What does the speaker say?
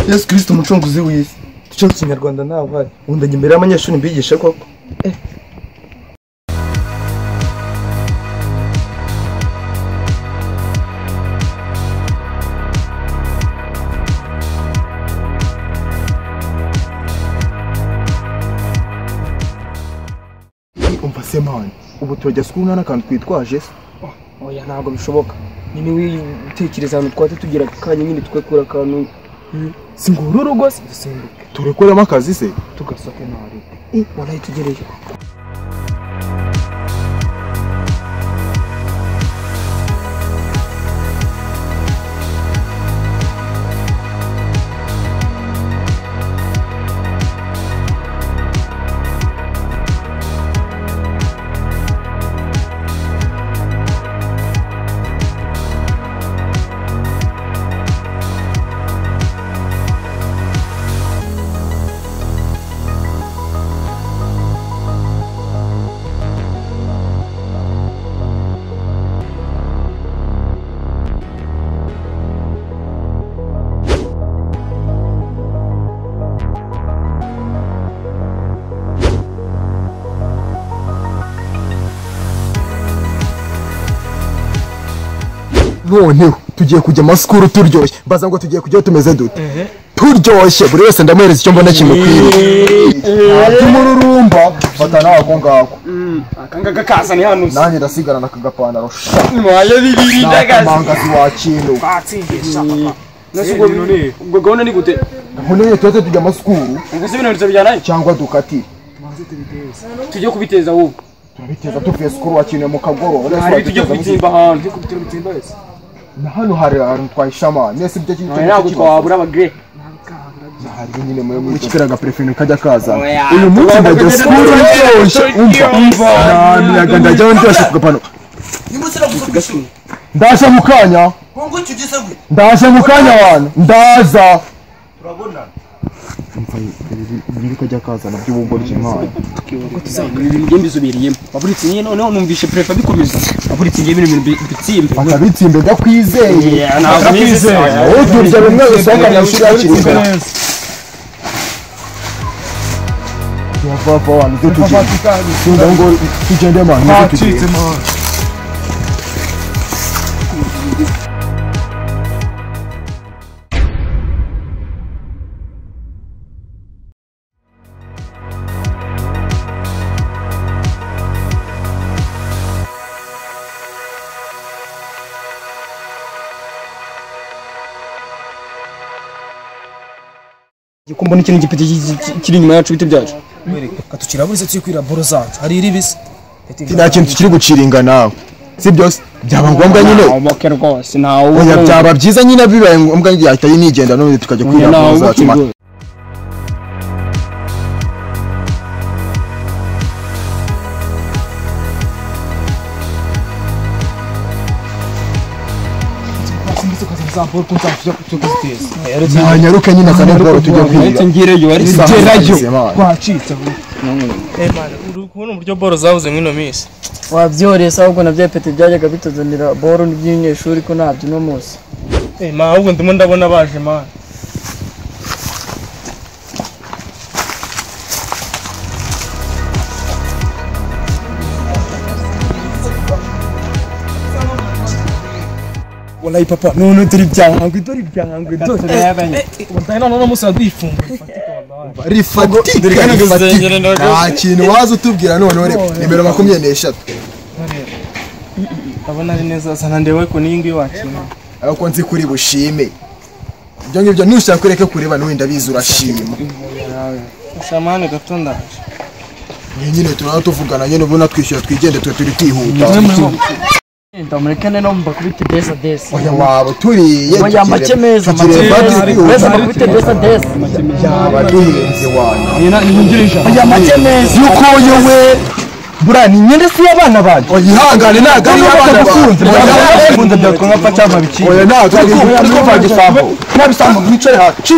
Yesu Kristo umucunguzi w'isi. Tucyo Kinyarwanda ntabwo ari. Undanye imbere y'abanyeshuri mbigisha koko. Umva se man, ubu turajya skuna n'akantu twitwaje se. Oya ntabwo bishoboka. Nyine witekereza ahantu twate tugira akanya nyine twekura akantu. Singururu rwose dusimbuke. Turekoramo akazi se Tugasoke ntari. Waraye tugereyo. Noneho tugiye kujya maskuru turyoshye. Baza ngo tugiye kujya tumeze dute. Turyoshye buri wese ndamuhereza icyo mbona kimukwiriye. Tumururumba fata nawe ko ngako. Akanga kaza ni hano. Nanjye ndasigara nakagapantaro. Mwaye bibiri ndagazi. Mangazi wa kintu. Katsindisha papa. Ubwo gahunda ni gute? None tuze tujya maskuru. Ngo se bintu bijyana cyangwa dukati. Tujye kubiteza wowe. Turabiteza tuvuye skuru wa kintu mu kagoro. Hari tujye kubitimba ahantu. Tujye kubitira bitimba wese. Na hano hari ahantu twayishama. Nese byo kintu. Ntabwo twabura abagre. Hari nyine mu kikaraga prefine kajya kaza. Uyu munsi ndajya skuru cyose. Umva. Nyaga ndajya ndose kugapano. Ndaje mu kanya. Ndaje mu kanya wana. Ndaza. Turabona. Ibi kajya kaza nabyo bumbo ry'Imana. Ibintu mbizubiriyemo. Baburitse nyine noneho numvishe prefa bikomeza. Baburitse ngiye ibintu bitsimbe. Bakabitsimbe ndakwizeye. Ntabwo kwizeye. Wowe turya bimwe usanga nyashuri yakiriza. Papa wana tujye. Singa ngo tugende man. Tujye. Kumbona ikintu gipite kiri inyuma yacu bite byacu. Katukira buri se tuyikwira boro zacu. Hari iribisi. Nta kintu kiri guciringa nawe. Si byose byaba ngombwa nyine. Amake rwose ntawe. Oya byaba byiza nyine bibaye ngombwa yahita yinigenda none tukajya kwira boro zacu. Nyaruka nyine akane boro tujye kwira. Ngireyo ari sigerayo. Twacitse. Uri kubona uburyo boro zabuze mwino minsi. Wabyoresa ahubwo navyo pete byajyaga bituzanira boro n'iby'inyeshuri ko nabyo no munsi. Ma ahubwo ndimo ndabona baje ma. Wallahi papa none turi byangwe byose yabanye. Ubona none musa duyifunga. Rifatika. Nta kintu waza utubwira none nimero 23. Abona ari neza sana ndewe ko ningi wakina. Ariko nzi kuri bushime. Ibyo ngibyo nushaka kureke kureba n'wenda biza urashima. Ushamane gatondaje. Nyine turana tuvugana nyine ubona twishyura twigende turi kwihuta. Ndamureke no mbakubite desa. Oya wabo turiye. Oya make meza mbakubite desa. Yaba duhenze wana. Nina ningirisha. Oya make meza. Yuko yewe Bura ni nyende si abana banje. Oyihangane nagari abana bafunze. Bafunze byatwa nkapfa cyama biki. Oya nagari ko bagisambo. Nabisambo mwicare ha. Chi